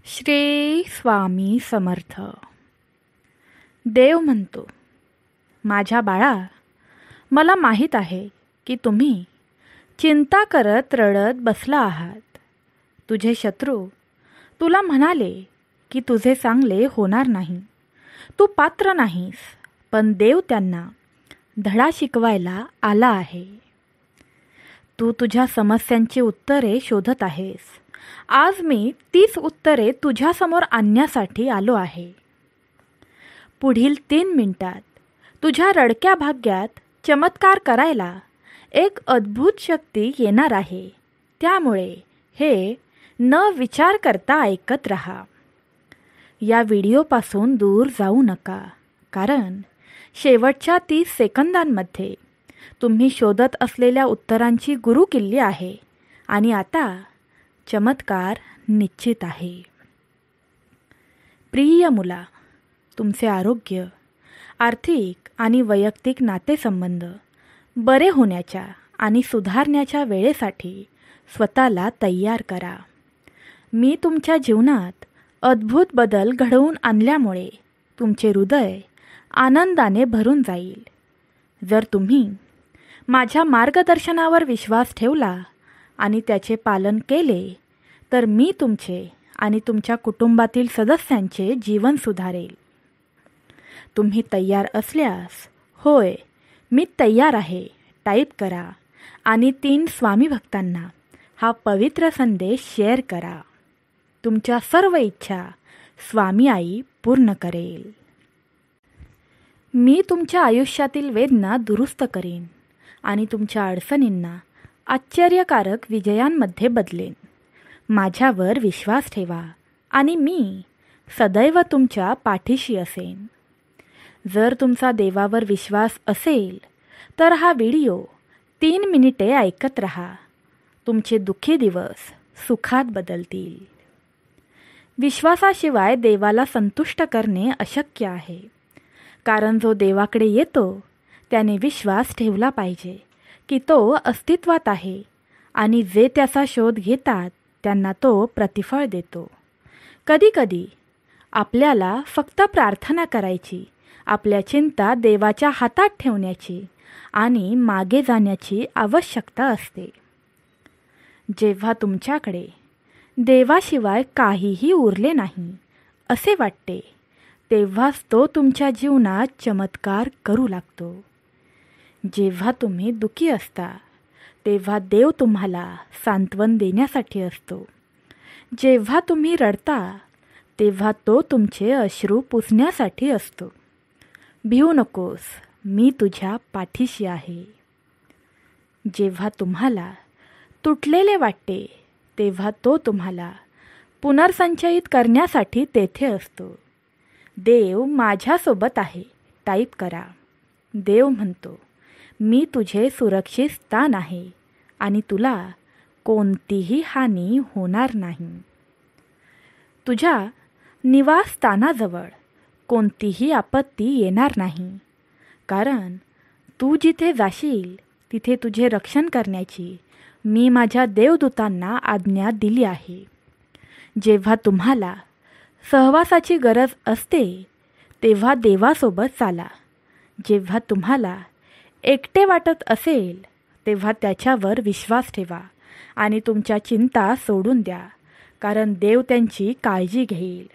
श्री स्वामी समर्थ. देव म्हणतो, माझ्या बाळा, मला माहीत आहे की तुम्ही चिंता करत रडत बसला आहात. तुझे शत्रू तुला म्हणाले की तुझे चांगले होणार नाही, तू पात्र नाहीस, पण देव त्यांना धडा शिकवायला आला आहे. तू तुझ्या समस्यांची उत्तरे शोधत आहेस. आज मी तीच उत्तरे तुझ्यासमोर आणण्यासाठी आलो आहे. पुढील 3 मिनिटात तुझ्या रडक्या भाग्यात चमत्कार करायला एक अद्भुत शक्ती येणार आहे. त्यामुळे हे न विचार करता ऐकत रहा. या व्हिडिओपासून दूर जाऊ नका, कारण शेवटच्या 30 सेकंदांमध्ये तुम्ही शोधत असलेल्या उत्तरांची गुरुकिल्ली आहे आणि आता चमत्कार निश्चित आहे. प्रिय मुला, तुमचे आरोग्य, आर्थिक आणि वैयक्तिक नातेसंबंध बरे होण्याच्या आणि सुधारण्याच्या वेळेसाठी स्वतःला तयार करा. मी तुमच्या जीवनात अद्भुत बदल घडवून आणल्यामुळे तुमचे हृदय आनंदाने भरून जाईल. जर तुम्ही माझ्या मार्गदर्शनावर विश्वास ठेवला आणि त्याचे पालन केले तर मी तुमचे आणि तुमच्या कुटुंबातील सदस्यांचे जीवन सुधारेल. तुम्ही तयार असल्यास होय, मी तयार आहे टाईप करा आणि 3 स्वामी भक्तांना हा पवित्र संदेश शेअर करा. तुमच्या सर्व इच्छा स्वामी आई पूर्ण करेल. मी तुमच्या आयुष्यातील वेदना दुरुस्त करेन आणि तुमच्या अडचणींना आश्चर्यकारक विजयांमध्ये बदलेन. माझ्यावर विश्वास ठेवा आणि मी सदैव तुमच्या पाठीशी असेन. जर तुमचा देवावर विश्वास असेल तर हा व्हिडिओ 3 मिनिटे ऐकत रहा. तुमचे दुःखी दिवस सुखात बदलतील. विश्वासाशिवाय देवाला संतुष्ट करणे अशक्य आहे, कारण जो देवाकडे येतो त्याने विश्वास ठेवला पाहिजे की तो अस्तित्वात आहे आणि जे त्याचा शोध घेतात त्यांना तो प्रतिफळ देतो. कधीकधी आपल्याला फक्त प्रार्थना करायची, आपल्या चिंता देवाच्या हातात ठेवण्याची आणि मागे जाण्याची आवश्यकता असते. जेव्हा तुमच्याकडे देवाशिवाय काहीही उरले नाही असे वाटते, तेव्हाच तो तुमच्या जीवनात चमत्कार करू लागतो. जेव्हा तुम्ही दुःखी असता तेव्हा देव तुम्हाला सांत्वन देण्यासाठी असतो. जेव्हा तुम्ही रडता तेव्हा तो तुमचे अश्रू पुसण्यासाठी असतो. भिवू नकोस, मी तुझ्या पाठीशी आहे. जेव्हा तुम्हाला तुटलेले वाटते तेव्हा तो तुम्हाला पुनर्संचयित करण्यासाठी तेथे असतो. देव माझ्यासोबत आहे टाईप करा. देव म्हणतो, मी तुझे सुरक्षित स्थान आहे आणि तुला कोणतीही हानी होणार नाही. तुझ्या निवासस्थानाजवळ कोणतीही आपत्ती येणार नाही, कारण तू जिथे जाशील तिथे तुझे रक्षण करण्याची मी माझ्या देवदूतांना आज्ञा दिली आहे. जेव्हा तुम्हाला सहवासाची गरज असते तेव्हा देवासोबत चाला. जेव्हा तुम्हाला एकटे वाटत असेल तेव्हा त्याच्यावर विश्वास ठेवा आणि तुमच्या चिंता सोडून द्या, कारण देव त्यांची काळजी घेईल.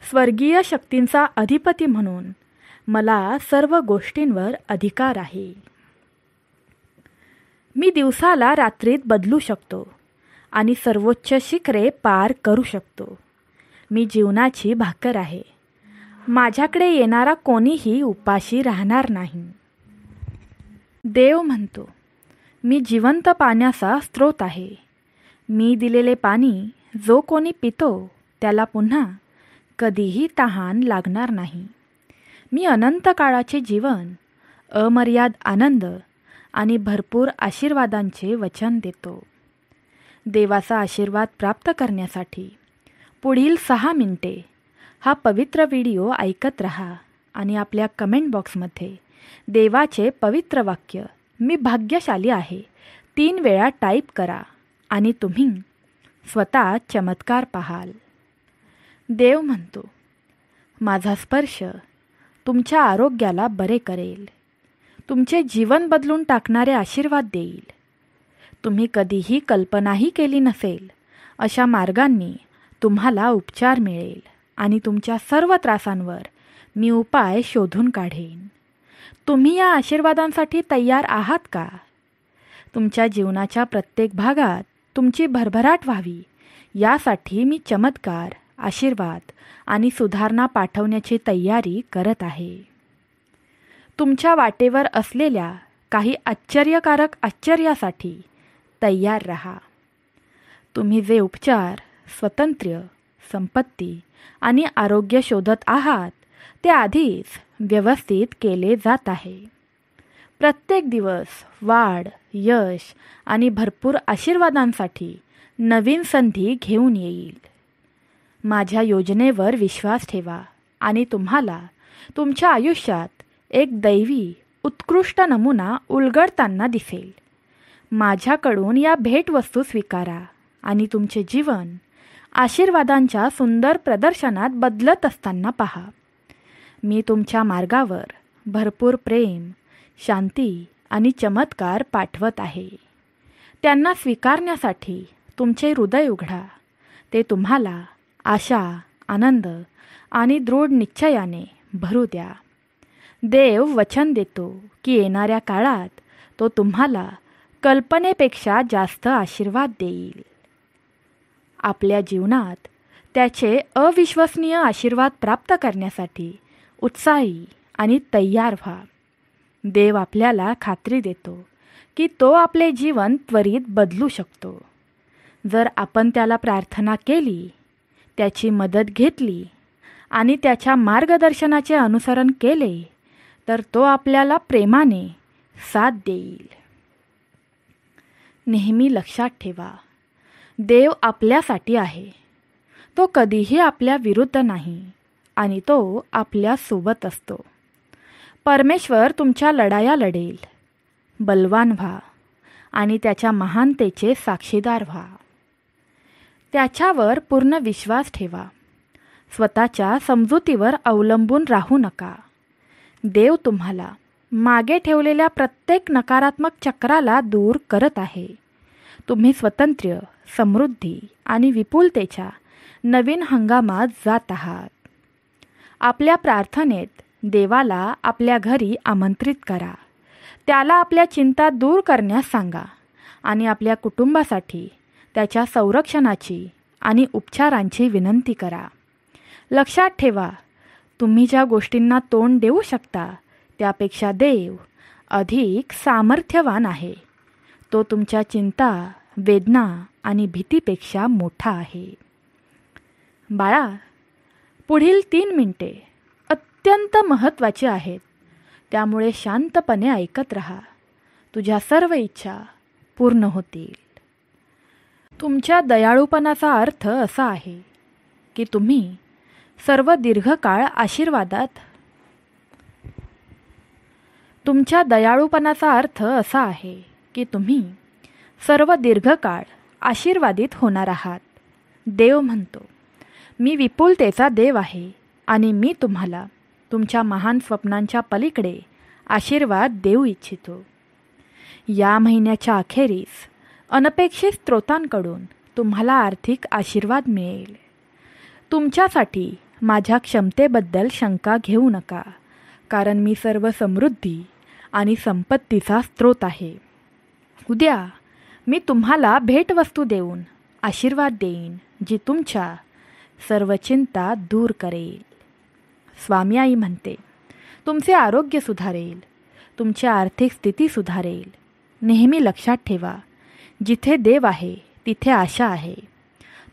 स्वर्गीय शक्तींचा अधिपती म्हणून मला सर्व गोष्टींवर अधिकार आहे. मी दिवसाला रात्रीत बदलू शकतो आणि सर्वोच्च शिखरे पार करू शकतो. मी जीवनाची भाकर आहे. माझ्याकडे येणारा कोणीही उपाशी राहणार नाही. देव म्हणतो, मी जिवंत पाण्याचा स्रोत आहे. मी दिलेले पाणी जो कोणी पितो त्याला पुन्हा कधीही तहान लागणार नाही. मी अनंत काळाचे जीवन, अमर्याद आनंद आणि भरपूर आशीर्वादांचे वचन देतो. देवाचा आशीर्वाद प्राप्त करण्यासाठी पुढील 6 मिनिटे हा पवित्र व्हिडिओ ऐकत रहा आणि आपल्या कमेंट बॉक्समध्ये देवाचे पवित्र वाक्य मी भाग्यशाली आहे 3 वेळा टाईप करा आणि तुम्ही स्वतः चमत्कार पाहाल. देव म्हणतो, माझा स्पर्श तुमच्या आरोग्याला बरे करेल, तुमचे जीवन बदलून टाकणारे आशीर्वाद देईल. तुम्ही कधीही कल्पनाही केली नसेल अशा मार्गांनी तुम्हाला उपचार मिळेल आणि तुमच्या सर्व त्रासांवर मी उपाय शोधून काढेन. तुम्ही या आशीर्वादांसाठी तयार आहात का? तुमच्या जीवनाच्या प्रत्येक भागात तुमची भरभराट व्हावी यासाठी मी चमत्कार, आशीर्वाद आणि सुधारणा पाठवण्याची तयारी करत आहे. तुमच्या वाटेवर असलेल्या काही आश्चर्यकारक आश्चर्यासाठी तयार रहा. तुम्ही जे उपचार, स्वातंत्र्य, संपत्ती आणि आरोग्य शोधत आहात ते आधीच व्यवस्थित केले जात आहे. प्रत्येक दिवस वाढ, यश आणि भरपूर आशीर्वादांसाठी नवीन संधी घेऊन येईल. माझ्या योजनेवर विश्वास ठेवा आणि तुम्हाला तुमच्या आयुष्यात एक दैवी उत्कृष्ट नमुना उलगडताना दिसेल. माझ्याकडून या भेटवस्तू स्वीकारा आणि तुमचे जीवन आशीर्वादांच्या सुंदर प्रदर्शनात बदलत असताना पहा. मी तुमच्या मार्गावर भरपूर प्रेम, शांती आणि चमत्कार पाठवत आहे. त्यांना स्वीकारण्यासाठी तुमचे हृदय उघडा. ते तुम्हाला आशा, आनंद आणि दृढ निश्चयाने भरू द्या. देव वचन देतो की येणाऱ्या काळात तो तुम्हाला कल्पनेपेक्षा जास्त आशीर्वाद देईल. आपल्या जीवनात त्याचे अविश्वसनीय आशीर्वाद प्राप्त करण्यासाठी उत्साही आणि तयार व्हा. देव आपल्याला खात्री देतो की तो आपले जीवन त्वरित बदलू शकतो. जर आपण त्याला प्रार्थना केली, त्याची मदत घेतली आणि त्याच्या मार्गदर्शनाचे अनुसरण केले तर तो आपल्याला प्रेमाने साथ देईल. नेहमी लक्षात ठेवा, देव आपल्यासाठी आहे. तो कधीही आपल्या विरुद्ध नाही आणि तो आपल्या सोबत असतो. परमेश्वर तुमच्या लढाया लढेल. बलवान व्हा आणि त्याच्या महानतेचे साक्षीदार व्हा. त्याच्यावर पूर्ण विश्वास ठेवा. स्वतःच्या समजुतीवर अवलंबून राहू नका. देव तुम्हाला मागे ठेवलेल्या प्रत्येक नकारात्मक चक्राला दूर करत आहे. तुम्ही स्वातंत्र्य, समृद्धी आणि विपुलतेच्या नवीन हंगामात जात आहात. आपल्या प्रार्थनेत देवाला आपल्या घरी आमंत्रित करा. त्याला आपल्या चिंता दूर करण्यास सांगा आणि आपल्या कुटुंबासाठी त्याच्या संरक्षणाची आणि उपचारांची विनंती करा. लक्षात ठेवा, तुम्ही ज्या गोष्टींना तोंड देऊ शकता त्यापेक्षा देव अधिक सामर्थ्यवान आहे. तो तुमच्या चिंता, वेदना आणि भीतीपेक्षा मोठा आहे. बाळा, पुढील 3 मिनिटे अत्यंत महत्त्वाची आहेत. त्यामुळे शांतपणे ऐकत राहा. तुझ्या सर्व इच्छा पूर्ण होतील. तुमच्या दयाळूपणाचा अर्थ असा आहे की तुम्ही सर्व दीर्घकाळ आशीर्वादात तुमच्या दयाळूपणाचा अर्थ असा आहे की तुम्ही सर्व दीर्घकाळ आशीर्वादित होणार आहात. देव म्हणतो, मी विपुलतेचा देव आहे आणि मी तुम्हाला तुमच्या महान स्वप्नांच्या पलीकडे आशीर्वाद देऊ इच्छितो. या महिन्याच्या अखेरीस अनपेक्षित स्रोतांकडून तुम्हाला आर्थिक आशीर्वाद मिळेल. तुमच्यासाठी माझ्या क्षमतेबद्दल शंका घेऊ नका, कारण मी सर्व समृद्धी आणि संपत्तीचा स्रोत आहे. उद्या मी तुम्हाला भेटवस्तू देऊन आशीर्वाद देईन जी तुमच्या सर्व चिंता दूर करेल. स्वामी आई म्हणते, तुमचे आरोग्य सुधारेल, तुमची आर्थिक स्थिती सुधारेल. नेहमी लक्षात ठेवा, जिथे देव आहे तिथे आशा आहे.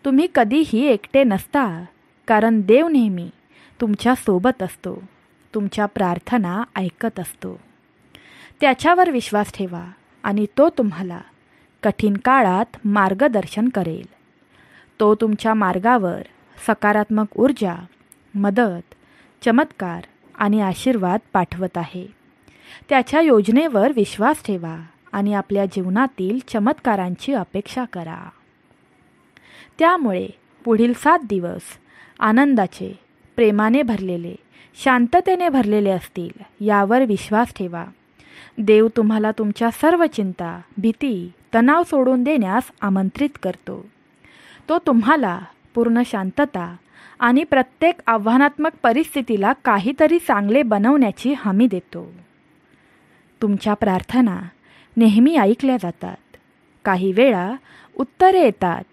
तुम्ही कधीही एकटे नसता, कारण देव नेहमी तुमच्या सोबत असतो. तुमच्या प्रार्थना ऐकत असतो. त्याच्यावर विश्वास ठेवा आणि तो तुम्हाला कठीण काळात मार्गदर्शन करेल. तो तुमच्या मार्गावर सकारात्मक ऊर्जा, मदत, चमत्कार आणि आशीर्वाद पाठवत आहे. त्याच्या योजनेवर विश्वास ठेवा आणि आपल्या जीवनातील चमत्कारांची अपेक्षा करा. त्यामुळे पुढील 7 दिवस आनंदाचे, प्रेमाने भरलेले, शांततेने भरलेले असतील यावर विश्वास ठेवा. देव तुम्हाला तुमच्या सर्व चिंता, भीती, तणाव सोडून देण्यास आमंत्रित करतो. तो तुम्हाला पूर्ण शांतता आणि प्रत्येक आव्हानात्मक परिस्थितीला काहीतरी चांगले बनवण्याची हमी देतो. तुमच्या प्रार्थना नेहमी ऐकल्या जातात. काही वेळा उत्तरे येतात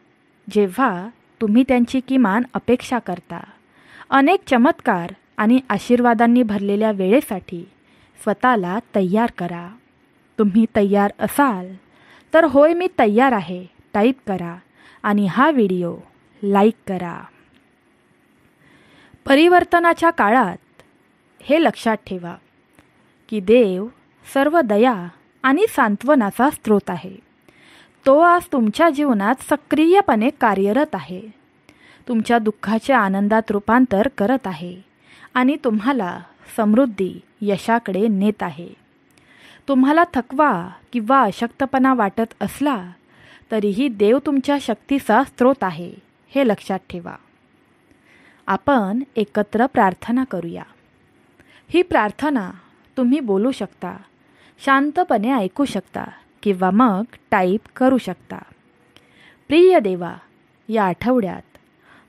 जेव्हा तुम्ही त्यांची किमान अपेक्षा करता. अनेक चमत्कार आणि आशीर्वादांनी भरलेल्या वेळेसाठी स्वतःला तयार करा. तुम्ही तयार असाल तर होय मी तयार आहे टाईप करा आणि हा व्हिडिओ लाईक करा. परिवर्तनाच्या काळात हे लक्षात ठेवा की देव सर्व दया आणि सांत्वनाचा स्रोत आहे. तो आज तुमच्या जीवनात सक्रियपणे कार्यरत आहे. तुमच्या दुःखाचे आनंदात रूपांतर करत आहे आणि तुम्हाला समृद्धी, यशाकडे नेत आहे. तुम्हाला थकवा किंवा अशक्तपणा वाटत असला तरीही देव तुमच्या शक्तीचा स्रोत आहे हे लक्षात ठेवा. आपण एकत्र प्रार्थना करूया. ही प्रार्थना तुम्ही बोलू शकता, शांतपणे ऐकू शकता किंवा मग टाईप करू शकता. प्रिय देवा, या आठवड्यात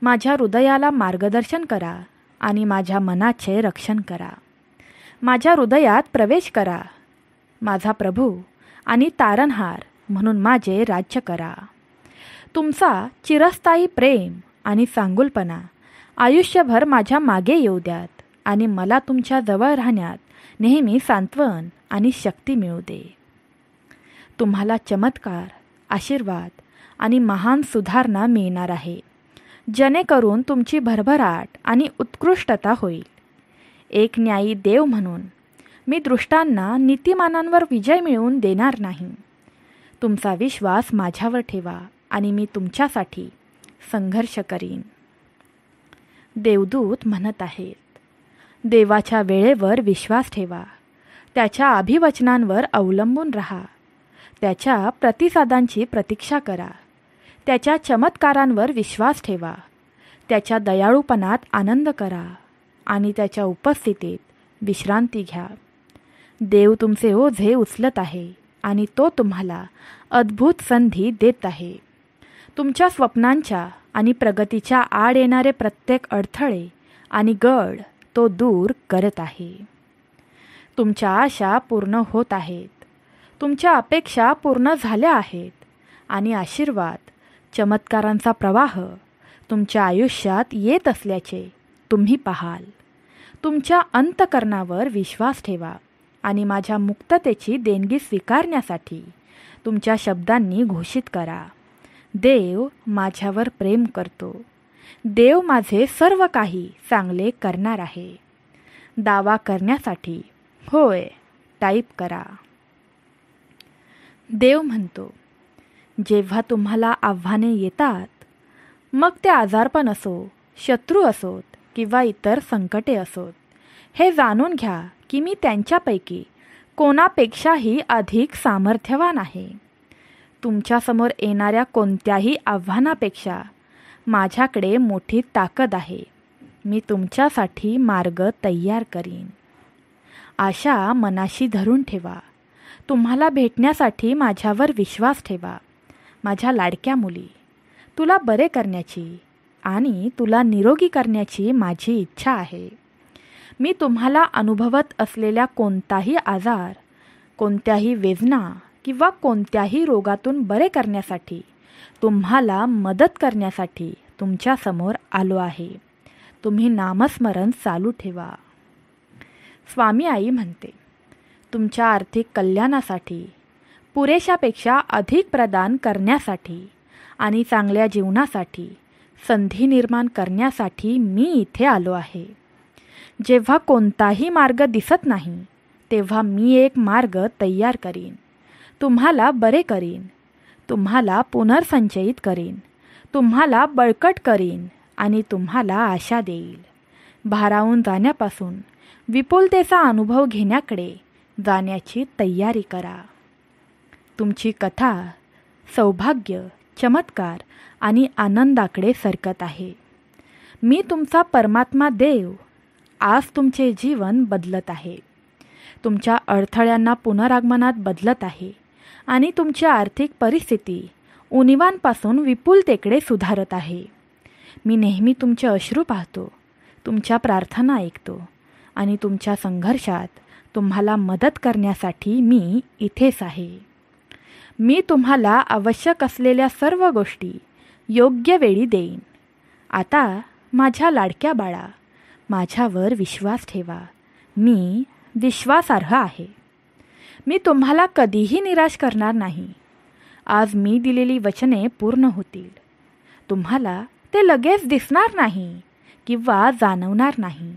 माझ्या हृदयाला मार्गदर्शन करा आणि माझ्या मनाचे रक्षण करा. माझ्या हृदयात प्रवेश करा. माझा प्रभू आणि तारणहार म्हणून माझे राज्य करा. तुमचा चिरस्थायी प्रेम आणि चांगुलपणा आयुष्यभर माझ्या मागे येऊ द्यात आणि मला तुमच्या जवळ राहण्यात नेहमी सांत्वन आणि शक्ती मिळू दे. तुम्हाला चमत्कार, आशीर्वाद आणि महान सुधारणा मिळणार आहे, जेणेकरून तुमची भरभराट आणि उत्कृष्टता होईल. एक न्यायी देव म्हणून मी दुष्टांना नीतिमानांवर विजय मिळवून देणार नाही. तुमचा विश्वास माझ्यावर ठेवा आणि मी तुमच्यासाठी संघर्ष करीन. देवदूत म्हणत आहेत, देवाच्या वेळेवर विश्वास ठेवा. त्याच्या अभिवचनांवर अवलंबून राहा. त्याच्या प्रतिसादांची प्रतीक्षा करा. त्याच्या चमत्कारांवर विश्वास ठेवा. त्याच्या दयाळूपणात आनंद करा आणि त्याच्या उपस्थितीत विश्रांती घ्या. देव तुमचे ओझे उचलत आहे आणि तो तुम्हाला अद्भुत संधी देत आहे. तुमच्या स्वप्नांच्या आणि प्रगतीच्या आड येणारे प्रत्येक अडथळे आणि गड तो दूर करत आहे. तुमच्या आशा पूर्ण होत आहेत. तुमच्या अपेक्षा पूर्ण झाल्या आहेत आणि आशीर्वाद, चमत्कारांचा प्रवाह तुमच्या आयुष्यात येत असल्याचे तुम्ही पाहाल. तुमच्या अंतःकरणावर विश्वास ठेवा आणि माझ्या मुक्ततेची देणगी स्वीकारण्यासाठी तुमच्या शब्दांनी घोषित करा. देव माझ्यावर प्रेम करतो. देव माझे सर्व काही चांगले करणार आहे. दावा करण्यासाठी होय टाईप करा. देव म्हणतो, जेव्हा तुम्हाला आव्हाने येतात, मग ते आजारपण असो, शत्रू असोत किंवा इतर संकटे असोत, हे जाणून घ्या की मी त्यांच्यापैकी कोणापेक्षाही अधिक सामर्थ्यवान आहे. तुमच्यासमोर येणाऱ्या कोणत्याही आव्हानापेक्षा माझ्याकडे मोठी ताकद आहे. मी तुमच्यासाठी मार्ग तयार करीन. आशा मनाशी धरून ठेवा. तुम्हाला भेटण्यासाठी माझ्यावर विश्वास ठेवा. माझ्या लाडक्या मुली, तुला बरे करण्याची आणि तुला निरोगी करण्याची माझी इच्छा आहे. मी तुम्हाला अनुभवत असलेल्या कोणताही आजार, कोणत्याही वेदना किंवा कोणत्याही रोगातून बरे करण्यासाठी, तुम्हाला मदत करण्यासाठी तुमच्यासमोर आलो आहे. तुम्ही नामस्मरण चालू ठेवा. स्वामी आई म्हणते, तुमच्या आर्थिक कल्याणासाठी, पुरेशापेक्षा अधिक प्रदान करण्यासाठी आणि चांगल्या जीवनासाठी संधी निर्माण करण्यासाठी मी इथे आलो आहे. जेव्हा कोणताही मार्ग दिसत नाही, तेव्हा मी एक मार्ग तयार करीन. तुम्हाला बरे करीन. तुम्हाला पुनर्संचयित करीन. तुम्हाला बळकट करीन आणि तुम्हाला आशा देईल. भारावून जाण्यापासून विपुलतेचा अनुभव घेण्याकडे जाण्याची तयारी करा. तुमची कथा सौभाग्य, चमत्कार आणि आनंदाकडे सरकत आहे. मी तुमचा परमात्मा देव आज तुमचे जीवन बदलत आहे. तुमच्या अडथळ्यांना पुनरागमनात बदलत आहे आणि तुमची आर्थिक परिस्थिती उणीवांपासून विपुलतेकडे सुधारत आहे. मी नेहमी तुमचे अश्रू पाहतो, तुमच्या प्रार्थना ऐकतो आणि तुमच्या संघर्षात तुम्हाला मदत करण्यासाठी मी इथेच आहे. मी तुम्हाला आवश्यक असलेल्या सर्व गोष्टी योग्य वेळी देईन. आता माझ्या लाडक्या बाळा, माझ्यावर विश्वास ठेवा. मी विश्वासार्ह आहे. मी तुम्हाला कधीही निराश करणार नाही. आज मी दिलेली वचने पूर्ण होतील. तुम्हाला ते लगेच दिसणार नाही किंवा जाणवणार नाही,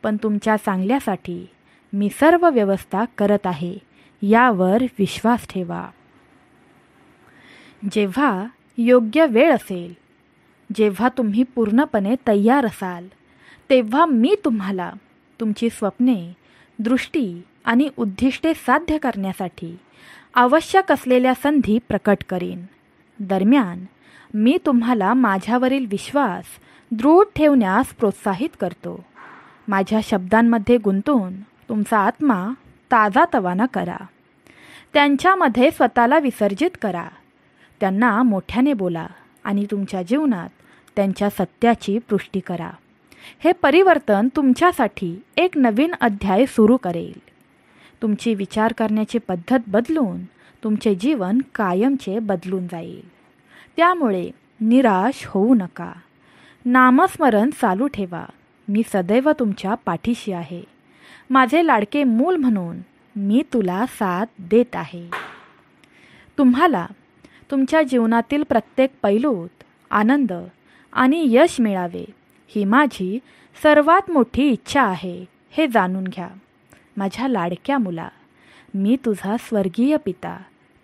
पण तुमच्या चांगल्यासाठी मी सर्व व्यवस्था करत आहे, यावर विश्वास ठेवा. जेव्हा योग्य वेळ असेल, जेव्हा तुम्ही पूर्णपणे तयार असाल, तेव्हा मी तुम्हाला तुमची स्वप्ने, दृष्टी आणि उद्दिष्टे साध्य करण्यासाठी आवश्यक असलेल्या संधी प्रकट करीन. दरम्यान मी तुम्हाला माझ्यावरील विश्वास दृढ ठेवण्यास प्रोत्साहित करतो. माझ्या शब्दांमध्ये गुंतून तुमचा आत्मा ताजातवाना करा. त्यांच्यामध्ये स्वतःला विसर्जित करा. त्यांना मोठ्याने बोला आणि तुमच्या जीवनात त्यांच्या सत्याची पुष्टी करा. हे परिवर्तन तुमच्यासाठी एक नवीन अध्याय सुरू करेल. तुमची विचार करण्याची पद्धत बदलून तुमचे जीवन कायमचे बदलून जाईल. त्यामुळे निराश होऊ नका. नामस्मरण चालू ठेवा. मी सदैव तुमच्या पाठीशी आहे. माझे लाडके मूल म्हणून मी तुला साथ देत आहे. तुम्हाला तुमच्या जीवनातील प्रत्येक पैलूत आनंद आणि यश मिळावे ही माझी सर्वात मोठी इच्छा आहे, हे जाणून घ्या. माझ्या लाडक्या मुला, मी तुझा स्वर्गीय पिता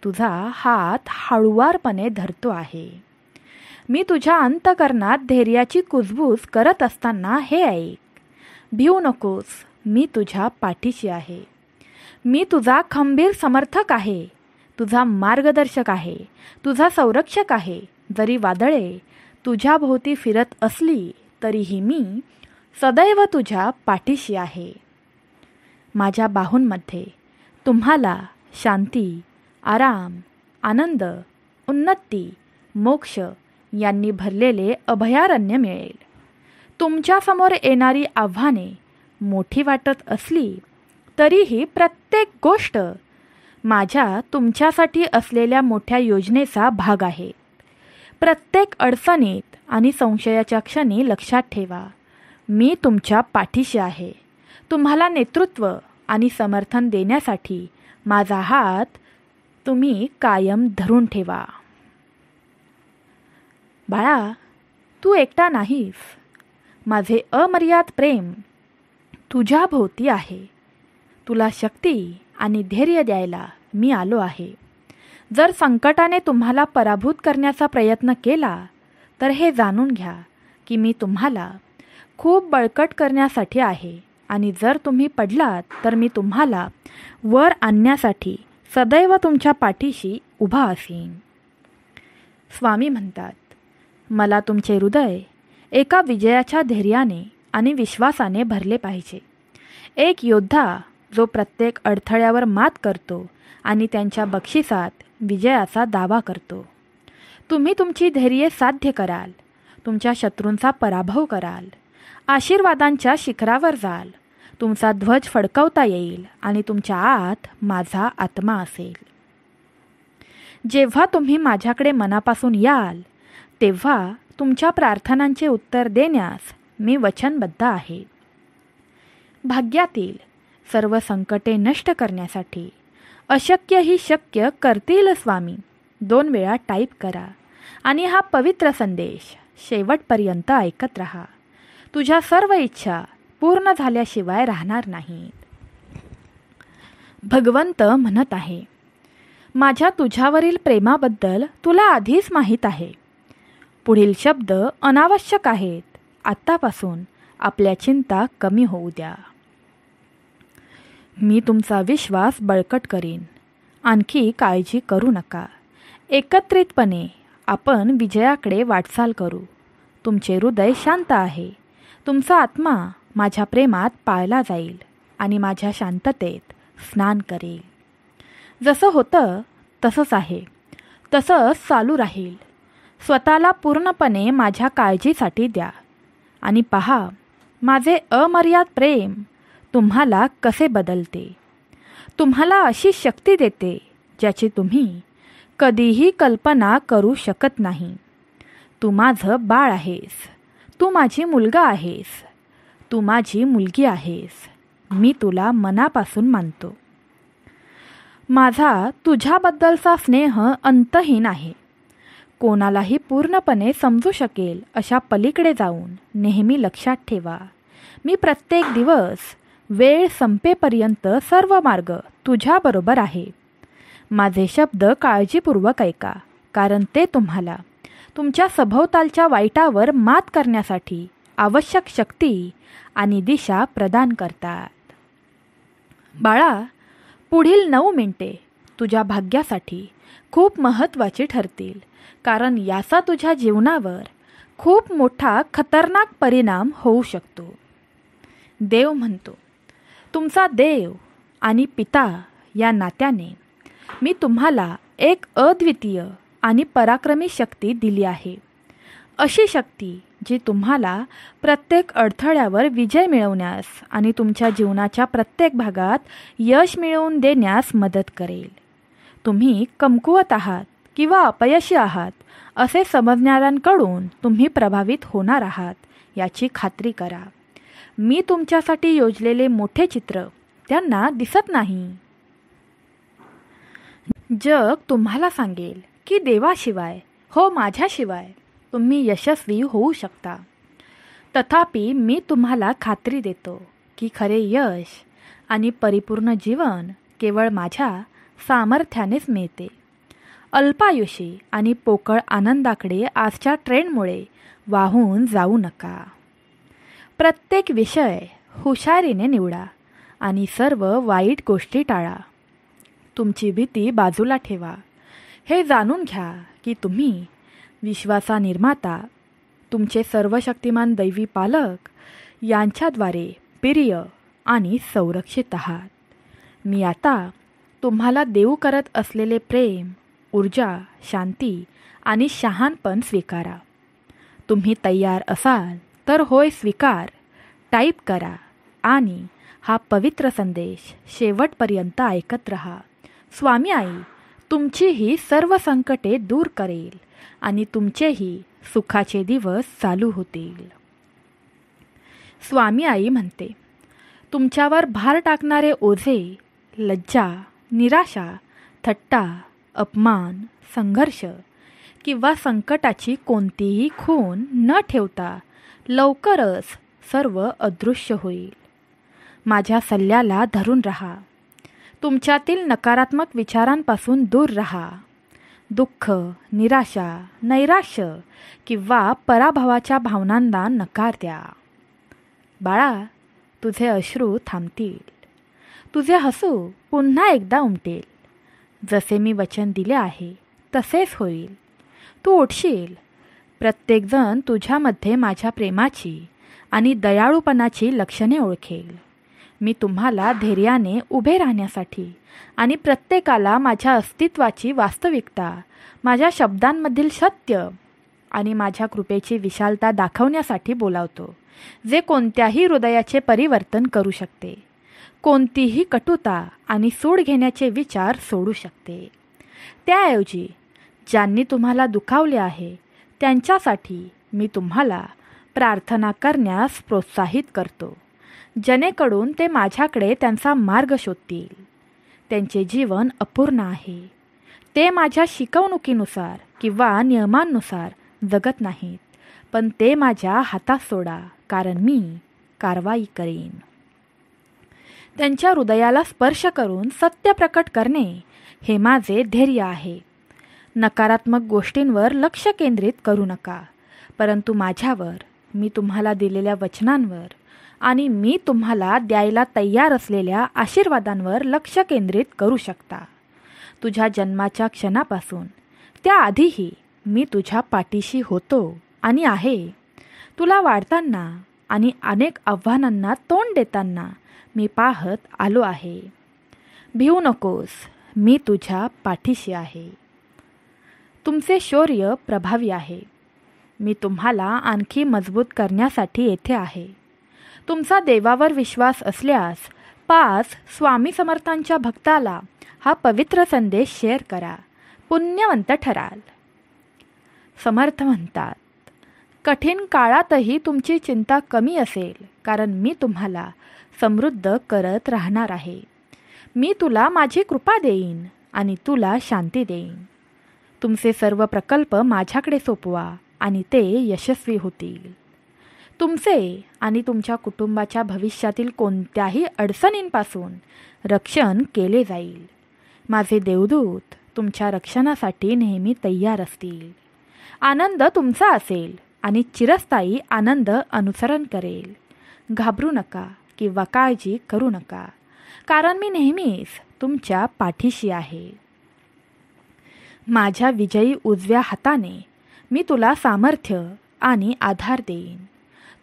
तुझा हात हळुवारपणे धरतो आहे. मी तुझ्या अंतःकरणात धैर्याची कुजबूज करत असताना हे ऐक. भिवू नकोस, मी तुझ्या पाठीशी आहे. मी तुझा खंबीर समर्थक आहे, तुझा मार्गदर्शक आहे, तुझा संरक्षक आहे. जरी वादळे तुझ्या भोवती फिरत असली तरीही मी सदैव तुझ्या पाठीशी आहे. माझ्या बाहूंमध्ये तुम्हाला शांती, आराम, आनंद, उन्नती, मोक्ष यांनी भरलेले अभयारण्य मिळेल. तुमच्यासमोर येणारी आव्हाने मोठी वाटत असली तरीही प्रत्येक गोष्ट माझ्या तुमच्यासाठी असलेल्या मोठ्या योजनेचा भाग आहे. प्रत्येक अडचणीत आणि संशयाच्या क्षणी लक्षात ठेवा, मी तुमच्या पाठीशी आहे. तुम्हाला नेतृत्व आणि समर्थन देण्यासाठी माझा हात तुम्ही कायम धरून ठेवा. बाळा, तू एकटा नाहीस. माझे अमर्याद प्रेम तुझ्या भोवती आहे. तुला शक्ती आणि धैर्य द्यायला मी आलो आहे. जर संकटाने तुम्हाला पराभूत करण्याचा प्रयत्न केला तर हे जाणून घ्या की मी तुम्हाला खूप बळकट करण्यासाठी आहे आणि जर तुम्ही पडलात तर मी तुम्हाला वर आणण्यासाठी सदैव तुमच्या पाठीशी उभा असेन. स्वामी म्हणतात, मला तुमचे हृदय एका विजयाच्या धैर्याने आणि विश्वासाने भरले पाहिजे. एक योद्धा जो प्रत्येक अडथळ्यावर मात करतो आणि त्यांच्या बक्षिसात विजयाचा दावा करतो. तुम्ही तुमची धैर्य साध्य कराल, तुमच्या शत्रूंचा पराभव कराल, आशीर्वादांच्या शिखरावर जाल, तुमचा ध्वज फडकवता येईल आणि तुमच्या आत माझा आत्मा असेल. जेव्हा तुम्ही माझ्याकडे मनापासून याल तेव्हा तुमच्या प्रार्थनांचे उत्तर देण्यास मी वचनबद्ध आहे. भाग्यातील सर्व संकटे नष्ट करण्यासाठी अशक्य ही शक्य करतील स्वामी 2 वेळा टाईप करा आणि हा पवित्र संदेश शेवटपर्यंत ऐकत राहा. तुझ्या सर्व इच्छा पूर्ण झाल्याशिवाय राहणार नाहीत. भगवंत म्हणत आहे, माझ्या तुझ्यावरील प्रेमाबद्दल तुला आधीच माहीत आहे. पुढील शब्द अनावश्यक आहेत. आत्तापासून आपल्या चिंता कमी होऊ द्या. मी तुमचा विश्वास बळकट करीन. आणखी काळजी करू नका. एकत्रितपणे आपण विजयाकडे वाटचाल करू. तुमचे हृदय शांत आहे. तुमचा आत्मा माझ्या प्रेमात पाळला जाईल आणि माझ्या शांततेत स्नान करेल. जसं होतं तसंच आहे, तसंच चालू राहील. स्वतःला पूर्णपणे माझ्या काळजीसाठी द्या आणि पहा माझे अमर्याद प्रेम तुम्हाला कसे बदलते, तुम्हाला अशी शक्ती देते ज्याची तुम्ही कधीही कल्पना करू शकत नाही. तू माझं बाळ आहेस, तू माझी मुलगा आहेस, तू माझी मुलगी आहेस. मी तुला मनापासून मानतो. माझा तुझ्याबद्दलचा स्नेह अंतहीन आहे. कोणालाही पूर्णपणे समजू शकेल अशा पलीकडे जाऊन नेहमी लक्षात ठेवा, मी प्रत्येक दिवस वेळ संपेपर्यंत सर्व मार्ग तुझ्याबरोबर आहे. माझे शब्द काळजीपूर्वक ऐका, कारण ते तुम्हाला तुमच्या सभोवतालच्या वाईटावर मात करण्यासाठी आवश्यक शक्ती आणि दिशा प्रदान करतात. बाळा, पुढील 9 मिनिटे तुझ्या भाग्यासाठी खूप महत्त्वाची ठरतील, कारण याचा तुझ्या जीवनावर खूप मोठा खतरनाक परिणाम होऊ शकतो. देव म्हणतो, तुमचा देव आणि पिता या नात्याने मी तुम्हाला एक अद्वितीय आणि पराक्रमी शक्ती दिली आहे. अशी शक्ती जी तुम्हाला प्रत्येक अडथळ्यावर विजय मिळवण्यास आणि तुमच्या जीवनाच्या प्रत्येक भागात यश मिळवून देण्यास मदत करेल. तुम्ही कमकुवत आहात किंवा अपयशी आहात असे समजणाऱ्यांकडून तुम्ही प्रभावित होणार आहात याची खात्री करा. मी तुमच्यासाठी योजलेले मोठे चित्र त्यांना दिसत नाही. जग तुम्हाला सांगेल की देवाशिवाय, हो माझ्याशिवाय तुम्ही यशस्वी होऊ शकता. तथापि मी तुम्हाला खात्री देतो की खरे यश आणि परिपूर्ण जीवन केवळ माझ्या सामर्थ्यानेच मिळते. अल्पायुषी आणि पोकळ आनंदाकडे आजच्या ट्रेंडमुळे वाहून जाऊ नका. प्रत्येक विषय हुशारीने निवडा आणि सर्व वाईट गोष्टी टाळा. तुमची भीती बाजूला ठेवा. हे जाणून घ्या की तुम्ही विश्वाचा निर्माता, तुमचे सर्वशक्तिमान दैवी पालक यांच्याद्वारे प्रिय आणि संरक्षित आहात. मी आता तुम्हाला देऊ करत असलेले प्रेम, ऊर्जा, शांती आणि शहाणपण स्वीकारा. तुम्ही तयार असाल तर होय स्वीकार टाईप करा आणि हा पवित्र संदेश शेवटपर्यंत ऐकत रहा. स्वामी आई तुमचीही सर्व संकटे दूर करेल आणि तुमचेही सुखाचे दिवस चालू होतील. स्वामी आई म्हणते, तुमच्यावर भार टाकणारे ओझे, लज्जा, निराशा, थट्टा, अपमान, संघर्ष किंवा संकटाची कोणतीही खूण न ठेवता लवकरच सर्व अदृश्य होईल. माझ्या सल्ल्याला धरून राहा. तुमच्यातील नकारात्मक विचारांपासून दूर राहा. दुःख, निराशा, नैराश्य किंवा पराभवाच्या भावनांना नकार द्या. बाळा, तुझे अश्रू थांबतील. तुझे हसू पुन्हा एकदा उमटेल. जसे मी वचन दिले आहे तसेच होईल. तू उठशील. प्रत्येकजण तुझ्यामध्ये माझ्या प्रेमाची आणि दयाळूपणाची लक्षणे ओळखेल. मी तुम्हाला धैर्याने उभे राहण्यासाठी आणि प्रत्येकाला माझ्या अस्तित्वाची वास्तविकता, माझ्या शब्दांमधील सत्य आणि माझ्या कृपेची विशालता दाखवण्यासाठी बोलावतो, जे कोणत्याही हृदयाचे परिवर्तन करू शकते, कोणतीही कटुता आणि सूड घेण्याचे विचार सोडू शकते. त्याऐवजी ज्यांनी तुम्हाला दुखावले आहे त्यांच्यासाठी मी तुम्हाला प्रार्थना करण्यास प्रोत्साहित करतो, जेणेकरून ते माझ्याकडे त्यांचा मार्ग शोधतील. त्यांचे जीवन अपूर्ण आहे. ते माझ्या शिकवणुकीनुसार किंवा नियमांनुसार जगत नाहीत, पण ते माझ्या हातात सोडा, कारण मी कारवाई करेन. त्यांच्या हृदयाला स्पर्श करून सत्य प्रकट करणे हे माझे धैर्य आहे. नकारात्मक गोष्टींवर लक्ष केंद्रित करू नका, परंतु माझ्यावर, मी तुम्हाला दिलेल्या वचनांवर आणि मी तुम्हाला द्यायला तयार असलेल्या आशीर्वादांवर लक्ष केंद्रित करू शकता. तुझ्या जन्माच्या क्षणापासून त्याआधीही मी तुझ्या पाठीशी होतो आणि आहे. तुला वाढताना आणि अनेक आव्हानांना तोंड देताना मी पाहत आलो आहे. भिवू नकोस, मी तुझ्या पाठीशी आहे. तुमचे शौर्य प्रभावी आहे. मी तुम्हाला आणखी मजबूत करण्यासाठी येथे आहे. तुमचा देवावर विश्वास असल्यास 5 स्वामी समर्थांच्या भक्ताला हा पवित्र संदेश शेअर करा. पुण्यवंत ठराल. समर्थ म्हणतात, कठीण काळातही तुमची चिंता कमी असेल, कारण मी तुम्हाला समृद्ध करत राहणार आहे. मी तुला माझी कृपा देईन आणि तुला शांती देईन. तुमचे सर्व प्रकल्प माझ्याकडे सोपवा आणि ते यशस्वी होतील. तुमचे आणि तुमच्या कुटुंबाच्या भविष्यातील कोणत्याही अडचणींपासून रक्षण केले जाईल. माझे देवदूत तुमच्या रक्षणासाठी नेहमी तयार असतील. आनंद तुमचा असेल आणि चिरस्थायी आनंद अनुसरण करेल. घाबरू नका किंवा काळजी करू नका, कारण मी नेहमीच तुमच्या पाठीशी आहे. माझ्या विजयी उजव्या हाताने मी तुला सामर्थ्य आणि आधार देईन.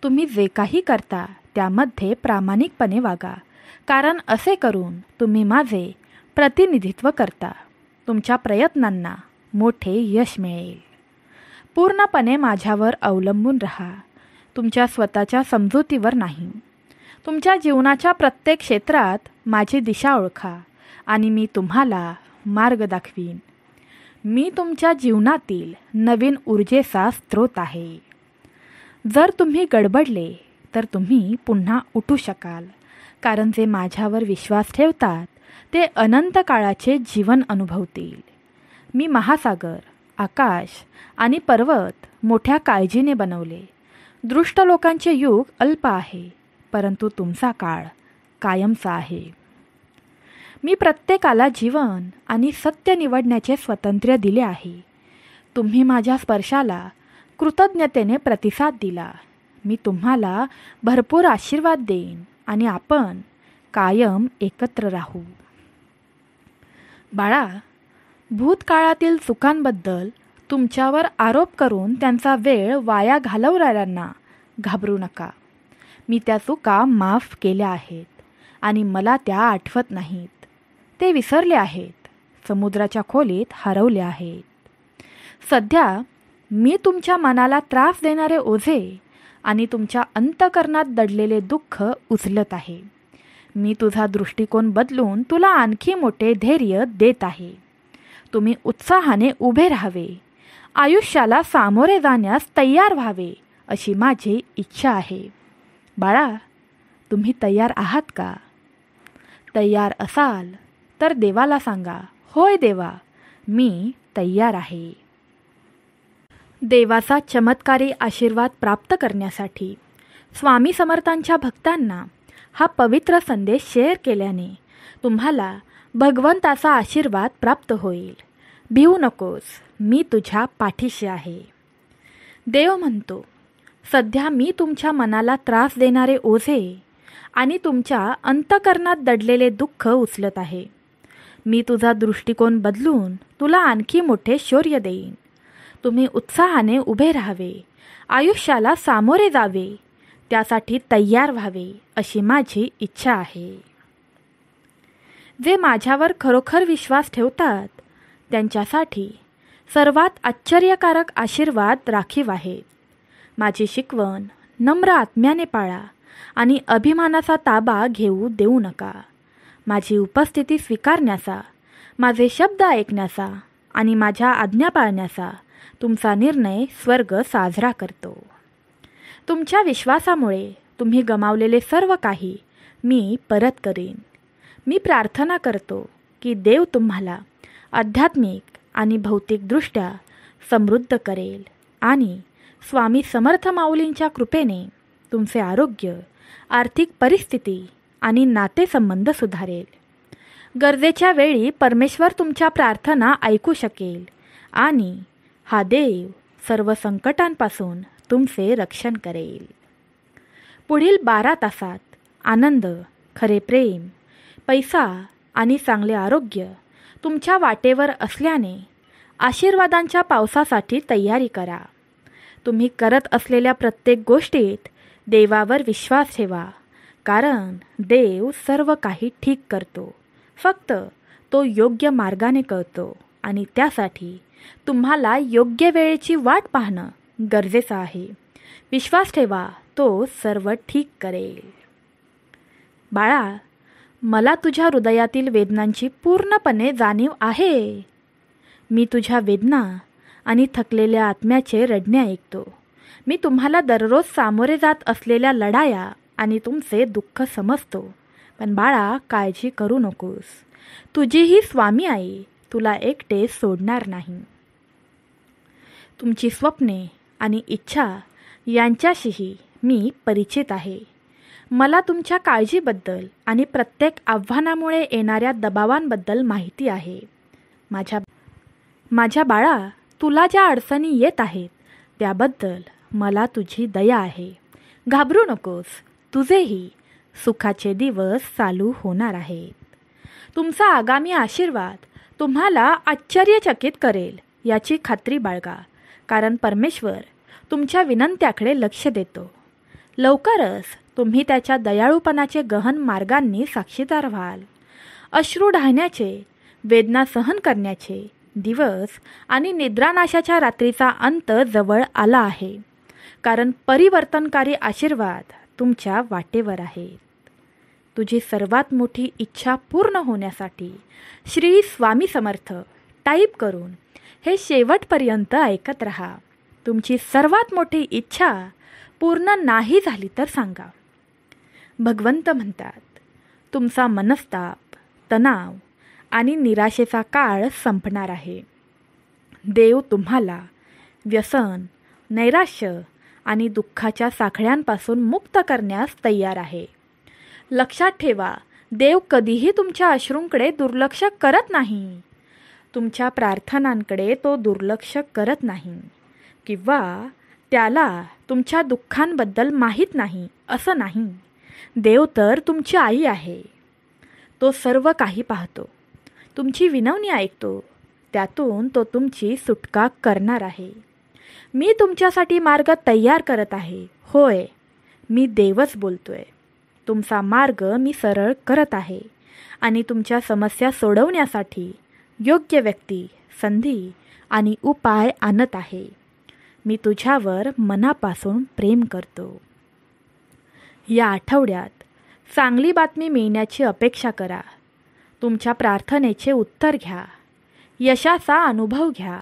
तुम्ही जे काही करता त्यामध्ये प्रामाणिकपणे वागा, कारण असे करून तुम्ही माझे प्रतिनिधित्व करता. तुमच्या प्रयत्नांना मोठे यश मिळेल. पूर्णपणे माझ्यावर अवलंबून राहा, तुमच्या स्वतःच्या समजुतीवर नाही. तुमच्या जीवनाच्या प्रत्येक क्षेत्रात माझी दिशा ओळखा आणि मी तुम्हाला मार्ग दाखवीन. मी तुमच्या जीवनातील नवीन ऊर्जेचा स्रोत आहे. जर तुम्ही गडबडले तर तुम्ही पुन्हा उठू शकाल, कारण जे माझ्यावर विश्वास ठेवतात ते अनंत काळाचे जीवन अनुभवतील. मी महासागर, आकाश आणि पर्वत मोठ्या काळजीने बनवले. दृष्ट लोकांचे युग अल्प आहे, परंतु तुमचा काळ कायमचा आहे. मी प्रत्येकाला जीवन आणि सत्य निवडण्याचे स्वातंत्र्य दिले आहे. तुम्ही माझ्या स्पर्शाला कृतज्ञतेने प्रतिसाद दिला. मी तुम्हाला भरपूर आशीर्वाद देईन आणि आपण कायम एकत्र राहू. बाळा, भूतकाळातील चुकांबद्दल तुमच्यावर आरोप करून त्यांचा वेळ वाया घालवणाऱ्यांना घाबरू नका. मी त्या चुका माफ केल्या आहेत आणि मला त्या आठवत नाहीत. ते विसरले आहेत, समुद्राच्या खोलीत हरवले आहेत. सध्या मी तुमच्या मनाला त्रास देणारे ओझे आणि तुमच्या अंतःकरणात दडलेले दुःख उचलत आहे. मी तुझा दृष्टिकोन बदलून तुला आणखी मोठे धैर्य देत आहे. तुम्ही उत्साहाने उभे राहावे, आयुष्याला सामोरे जाण्यास तयार व्हावे अशी माझी इच्छा आहे. बाळा, तुम्ही तयार आहात का? तयार असाल तर देवाला सांगा, होय देवा, मी तयार आहे. देवाचा चमत्कारी आशीर्वाद प्राप्त करण्यासाठी स्वामी समर्थांच्या भक्तांना हा पवित्र संदेश शेअर केल्याने तुम्हाला भगवंताचा आशीर्वाद प्राप्त होईल. भिवू नकोस, मी तुझ्या पाठीशी आहे. देव म्हणतो, सध्या मी तुमच्या मनाला त्रास देणारे ओझे आणि तुमच्या अंतःकरणात दडलेले दुःख उचलत आहे. मी तुझा दृष्टिकोन बदलून तुला आणखी मोठे शौर्य देईन. तुम्ही उत्साहाने उभे राहावे, आयुष्याला सामोरे जावे, त्यासाठी तयार व्हावे अशी माझी इच्छा आहे. जे माझ्यावर खरोखर विश्वास ठेवतात त्यांच्यासाठी सर्वात आश्चर्यकारक आशीर्वाद राखीव आहेत. माझी शिकवण नम्र आत्म्याने पाळा आणि अभिमानाचा ताबा घेऊ देऊ नका. माझी उपस्थिती स्वीकारण्याचा, माझे शब्द ऐकण्याचा आणि माझ्या आज्ञा पाळण्याचा तुमचा निर्णय स्वर्ग साजरा करतो. तुमच्या विश्वासामुळे तुम्ही गमावलेले सर्व काही मी परत करीन. मी प्रार्थना करतो की देव तुम्हाला आध्यात्मिक आणि भौतिकदृष्ट्या समृद्ध करेल आणि स्वामी समर्थ माऊलींच्या कृपेने तुमचे आरोग्य, आर्थिक परिस्थिती आणि नातेसंबंध सुधारेल. गरजेच्या वेळी परमेश्वर तुमच्या प्रार्थना ऐकू शकेल आणि हा देव सर्व संकटांपासून तुमचे रक्षण करेल. पुढील 12 तासात आनंद, खरे प्रेम, पैसा आणि चांगले आरोग्य तुमच्या वाटेवर असल्याने आशीर्वादांच्या पावसासाठी तयारी करा. तुम्ही करत असलेल्या प्रत्येक गोष्टीत देवावर विश्वास ठेवा, कारण देव सर्व काही ठीक करतो. फक्त तो योग्य मार्गाने करतो आणि त्यासाठी तुम्हाला योग्य वेळेची वाट पाहणं गरजेचं आहे. विश्वास ठेवा, तो सर्व ठीक करेल. बाळा, मला तुझ्या हृदयातील वेदनांची पूर्णपणे जाणीव आहे. मी तुझ्या वेदना आणि थकलेल्या आत्म्याचे रडणे ऐकतो. मी तुम्हाला दररोज सामोरे जात असलेल्या लढाया आणि तुमचे दुःख समजतो. पण बाळा, काळजी करू नकोस. तुझी ही स्वामी आई तुला एकटे सोडणार नाही. तुमची स्वप्ने आणि इच्छा यांच्याशीही मी परिचित आहे. मला तुमच्या काळजीबद्दल आणि प्रत्येक आव्हानामुळे येणाऱ्या दबावांबद्दल माहिती आहे. माझ्या बाळा, तुला ज्या अडचणी येत आहेत त्याबद्दल मला तुझी दया आहे. घाबरू नकोस. तुझेही सुखाचे दिवस चालू होणार आहेत. तुमचा आगामी आशीर्वाद तुम्हाला आश्चर्यचकित करेल याची खात्री बाळगा, कारण परमेश्वर तुमच्या विनंत्याकडे लक्ष देतो. लवकरच तुम्ही त्याच्या दयाळूपणाचे गहन मार्गांनी साक्षीदार व्हाल. अश्रू ढाळण्याचे, वेदना सहन करण्याचे दिवस आणि निद्रानाशाच्या रात्रीचा अंत जवळ आला आहे, कारण परिवर्तनकारी आशीर्वाद तुमच्या वाटेवर आहेत. तुझी सर्वात मोठी इच्छा पूर्ण होण्यासाठी श्री स्वामी समर्थ टाईप करून हे शेवटपर्यंत ऐकत रहा. तुमची सर्वात मोठी इच्छा पूर्ण नाही झाली तर सांगा. भगवंत म्हणतात, तुमचा मनस्ताप, तणाव आणि निराशेचा काळ संपणार आहे. देव तुम्हाला व्यसन, नैराश्य आणि दुःखाच्या साखळ्यांपासून मुक्त करण्यास तयार आहे. लक्षात ठेवा, देव कधीही तुमच्या अश्रूंकडे दुर्लक्ष करत नाही. तुमच्या प्रार्थनांकडे तो दुर्लक्ष करत नाही किंवा त्याला तुमच्या दुःखांबद्दल माहीत नाही असं नाही. देव तर तुमची आई आहे. तो सर्व काही पाहतो, तुमची विनवणी ऐकतो, त्यातून तो तुमची सुटका करणार आहे. मी तुमच्यासाठी मार्ग तयार करत आहे. होय, मी देवच बोलतोय. तुमचा मार्ग मी सरळ करत आहे आणि तुमच्या समस्या सोडवण्यासाठी योग्य व्यक्ती, संधी आणि उपाय आणत आहे. मी तुझ्यावर मनापासून प्रेम करतो. या आठवड्यात चांगली बातमी मिळण्याची अपेक्षा करा. तुमच्या प्रार्थनेचे उत्तर घ्या. यशाचा अनुभव घ्या.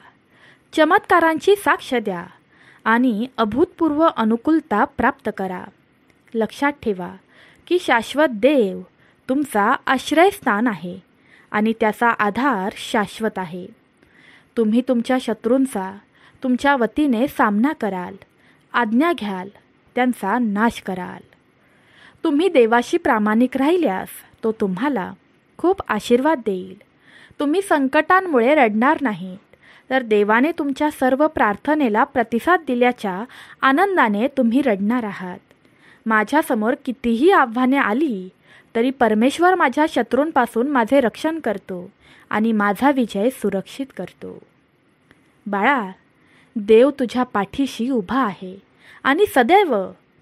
चमत्कारांची साक्ष द्या आणि अभूतपूर्व अनुकूलता प्राप्त करा. लक्षात ठेवा की शाश्वत देव तुमचा आश्रयस्थान आहे आणि त्याचा आधार शाश्वत आहे. तुम्ही तुमच्या शत्रूंचा तुमच्या वतीने सामना कराल, आज्ञा घ्याल, त्यांचा नाश कराल. तुम्ही देवाशी प्रामाणिक राहिल्यास तो तुम्हाला खूप आशीर्वाद देईल. तुम्ही संकटांमुळे रडणार नाहीत, तर देवाने तुमच्या सर्व प्रार्थनेला प्रतिसाद दिल्याच्या आनंदाने तुम्ही रडणार आहात. माझ्यासमोर कितीही आव्हाने आली तरी परमेश्वर माझ्या शत्रूंपासून माझे रक्षण करतो आणि माझा विजय सुरक्षित करतो. बाळा, देव तुझ्या पाठीशी उभा आहे आणि सदैव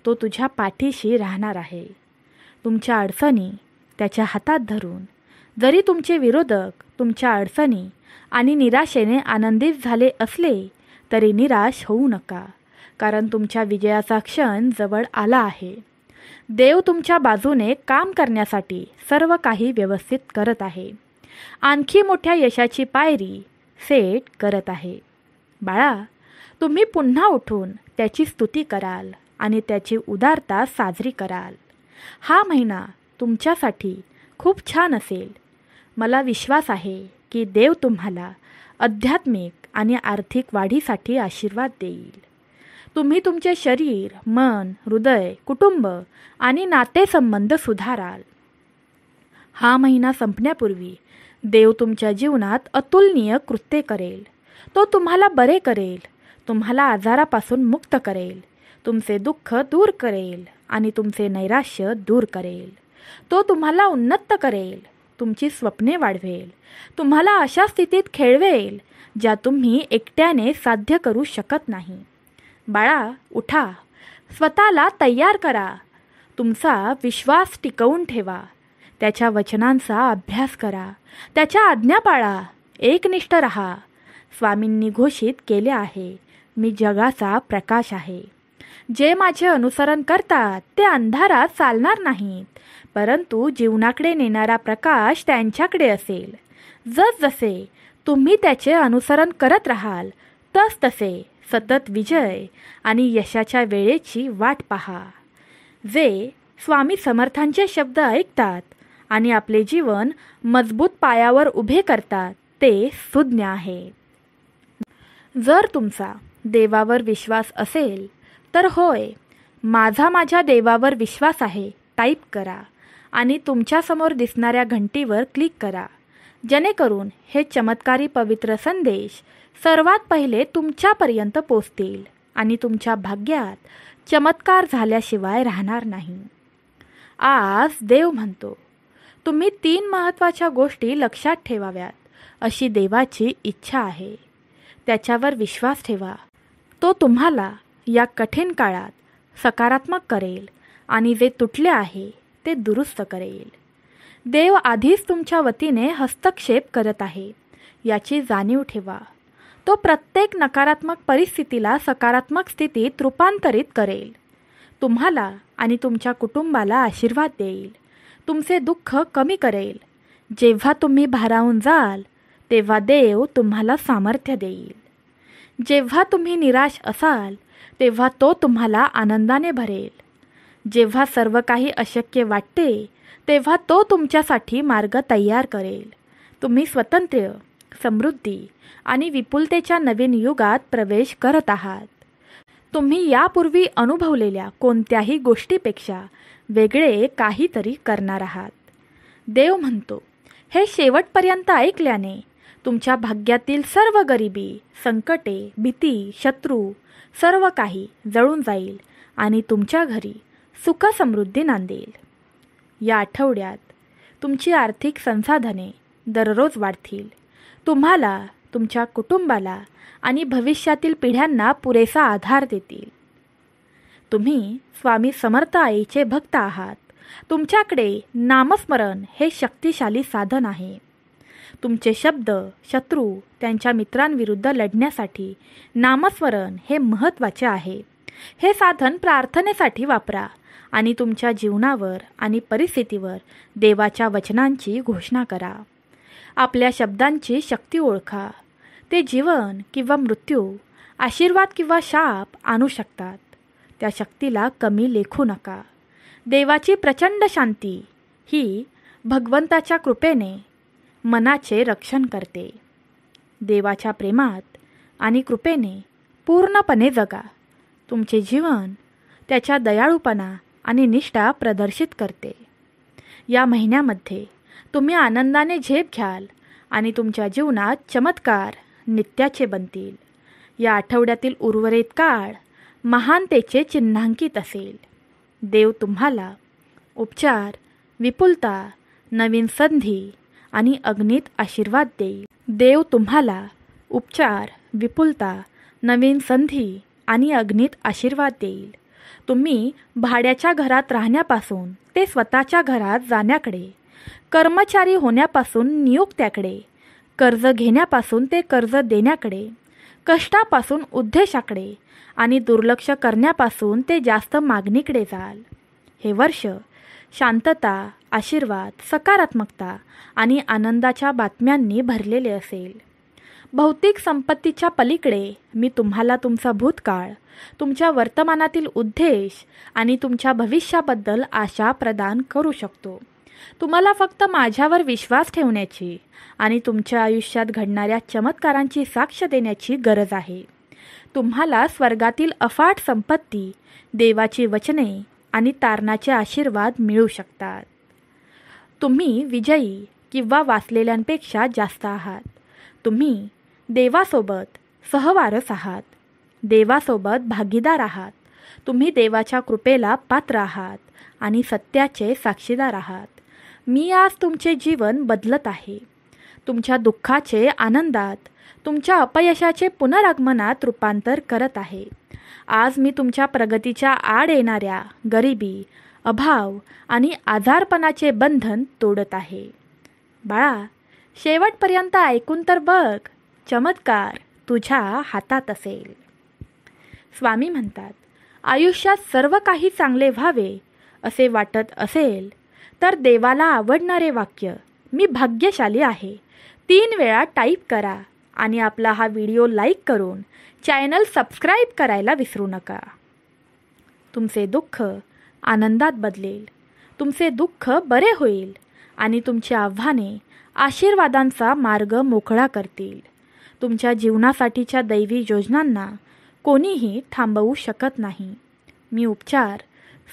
तो तुझ्या पाठीशी राहणार आहे. तुमच्या अडचणी त्याच्या हातात धरून, जरी तुमचे विरोधक तुमच्या अडचणी आणि निराशेने आनंदित झाले असले तरी निराश होऊ नका, कारण तुमच्या विजयाचा क्षण जवळ आला आहे. देव तुमच्या बाजूने काम करण्यासाठी सर्व काही व्यवस्थित करत आहे. आणखी मोठ्या यशाची पायरी सेट करत आहे. बाळा, तुम्ही पुन्हा उठून त्याची स्तुती कराल आणि त्याची उदारता साजरी कराल. हा महिना तुमच्यासाठी खूप छान असेल. मला विश्वास आहे की देव तुम्हाला आध्यात्मिक आणि आर्थिक वाढीसाठी आशीर्वाद देईल. तुम्ही तुमचे शरीर, मन, हृदय, कुटुंब आणि नातेसंबंध सुधाराल. हा महिना संपण्यापूर्वी देव तुमच्या जीवनात अतुलनीय कृत्ये करेल. तो तुम्हाला बरे करेल, तुम्हाला आजारापासून मुक्त करेल, तुमचे दुःख दूर करेल आणि तुमचे नैराश्य दूर करेल. तो तुम्हाला उन्नत करेल, तुमची स्वप्ने वाढवेल, तुम्हाला अशा स्थितीत खेळवेल ज्या तुम्ही एकट्याने साध्य करू शकत नाही. बाळा उठा, स्वतःला तयार करा, तुमचा विश्वास टिकवून ठेवा, त्याच्या वचनांचा अभ्यास करा, त्याच्या आज्ञा पाळा, एकनिष्ठ रहा. स्वामींनी घोषित केले आहे, मी जगाचा प्रकाश आहे. जे माझे अनुसरण करतात ते अंधारात चालणार नाहीत, परंतु जीवनाकडे नेणारा प्रकाश त्यांच्याकडे असेल. जसजसे तुम्ही त्याचे अनुसरण करत राहाल तसतसे सतत विजय आणि यशाच्या वेळेची वाट पहा. जे स्वामी समर्थांचे शब्द ऐकतात आणि आपले जीवन मजबूत पायावर उभे करतात ते सुज्ञ आहेत. जर तुमचा देवावर विश्वास असेल तर होय, माझ्या देवावर विश्वास आहे टाईप करा आणि तुमच्यासमोर दिसणाऱ्या घंटीवर क्लिक करा, जेणेकरून हे चमत्कारी पवित्र संदेश सर्वात पहिले तुमच्यापर्यंत पोचतील आणि तुमच्या भाग्यात चमत्कार झाल्याशिवाय राहणार नाही. आज देव म्हणतो, तुम्ही 3 महत्त्वाच्या गोष्टी लक्षात ठेवाव्यात अशी देवाची इच्छा आहे. त्याच्यावर विश्वास ठेवा. तो तुम्हाला या कठीण काळात सकारात्मक करेल आणि जे तुटले आहे ते दुरुस्त करेल. देव आधीच तुमच्या वतीने हस्तक्षेप करत आहे याची जाणीव ठेवा. तो प्रत्येक नकारात्मक परिस्थितीला सकारात्मक स्थितीत रूपांतरित करेल. तुम्हाला आणि तुमच्या कुटुंबाला आशीर्वाद देईल. तुमचे दुःख कमी करेल. जेव्हा तुम्ही भारावून जाल तेव्हा देव तुम्हाला सामर्थ्य देईल. जेव्हा तुम्ही निराश असाल तेव्हा तो तुम्हाला आनंदाने भरेल. जेव्हा सर्व काही अशक्य वाटते तेव्हा तो तुमच्यासाठी मार्ग तयार करेल. तुम्ही स्वातंत्र्य, समृद्धी आणि विपुलतेच्या नवीन युगात प्रवेश करत आहात. तुम्ही यापूर्वी अनुभवलेल्या कोणत्याही गोष्टीपेक्षा वेगळे काहीतरी करणार आहात. देव म्हणतो, हे शेवटपर्यंत ऐकल्याने तुमच्या भाग्यातील सर्व गरिबी, संकटे, भीती, शत्रू सर्व काही जळून जाईल आणि तुमच्या घरी सुख समृद्धी नांदेल. या आठवड्यात तुमची आर्थिक संसाधने दररोज वाढतील. तुम्हाला, तुमच्या कुटुंबाला आणि भविष्यातील पिढ्यांना पुरेसा आधार देतील. तुम्ही स्वामी समर्थ आईचे भक्त आहात. तुमच्याकडे नामस्मरण हे शक्तिशाली साधन आहे. तुमचे शब्द शत्रू त्यांच्या मित्रांविरुद्ध लढण्यासाठी नामस्मरण हे महत्त्वाचे आहे. हे साधन प्रार्थनेसाठी वापरा आणि तुमच्या जीवनावर आणि परिस्थितीवर देवाच्या वचनांची घोषणा करा. आपल्या शब्दांची शक्ती ओळखा. ते जीवन किंवा मृत्यू, आशीर्वाद किंवा शाप आणू शकतात. त्या शक्तीला कमी लेखू नका. देवाची प्रचंड शांती ही भगवंताच्या कृपेने मनाचे रक्षण करते. देवाच्या प्रेमात आणि कृपेने पूर्णपणे जगा. तुमचे जीवन त्याच्या दयाळूपणा आणि निष्ठा प्रदर्शित करते. या महिन्यामध्ये तुम्ही आनंदाने झेप घ्याल आणि तुमच्या जीवनात चमत्कार नित्याचे बनतील. या आठवड्यातील उर्वरित काळ महानतेचे चिन्हांकित असेल. देव तुम्हाला उपचार, विपुलता, नवीन संधी आणि अगणित आशीर्वाद देईल. देव तुम्हाला उपचार, विपुलता, नवीन संधी आणि अगणित आशीर्वाद देईल. तुम्ही भाड्याच्या घरात राहण्यापासून ते स्वतःच्या घरात जाण्याकडे, कर्मचारी होण्यापासून नियुक्त्याकडे, कर्ज घेण्यापासून ते कर्ज देण्याकडे, कष्टापासून उद्देशाकडे आणि दुर्लक्ष करण्यापासून ते जास्त मागणीकडे जाल. हे वर्ष शांतता, आशीर्वाद, सकारात्मकता आणि आनंदाच्या बातम्यांनी भरलेले असेल. भौतिक संपत्तीच्या पलीकडे मी तुम्हाला तुमचा भूतकाळ, तुमच्या वर्तमानातील उद्देश आणि तुमच्या भविष्याबद्दल आशा प्रदान करू शकतो. तुम्हाला फक्त माझ्यावर विश्वास ठेवण्याची आणि तुमच्या आयुष्यात घडणाऱ्या चमत्कारांची साक्ष देण्याची गरज आहे. तुम्हाला स्वर्गातील अफाट संपत्ती, देवाची वचने आणि तारणाचे आशीर्वाद मिळू शकतात. तुम्ही विजयी किंवा वाचलेल्यांपेक्षा जास्त आहात. तुम्ही देवासोबत सहवारस आहात. देवासोबत भागीदार आहात. तुम्ही देवाच्या कृपेला पात्र आहात आणि सत्याचे साक्षीदार आहात. मी आज तुमचे जीवन बदलत आहे. तुमच्या दुःखाचे आनंदात, तुमच्या अपयशाचे पुनरागमनात रूपांतर करत आहे आज मी तुमच्या प्रगतीच्या आड येणाऱ्या गरिबी, अभाव आणि आजारपणाचे बंधन तोडत आहे. बाळा, शेवटपर्यंत ऐकून तर बघ. चमत्कार तुझ्या हातात असेल. स्वामी म्हणतात, आयुष्यात सर्व काही चांगले व्हावे असे वाटत असेल तर देवाला आवडणारे वाक्य मी भाग्यशाली आहे 3 वेळा टाईप करा आणि आपला हा व्हिडिओ लाईक करून चॅनल सबस्क्राईब करायला विसरू नका. तुमचे दुःख आनंदात बदलेल, तुमचे दुःख बरे होईल आणि तुमची आव्हाने आशीर्वादांचा मार्ग मोकळा करतील. तुमच्या जीवनासाठीच्या दैवी योजनांना कोणीही थांबवू शकत नाही. मी उपचार,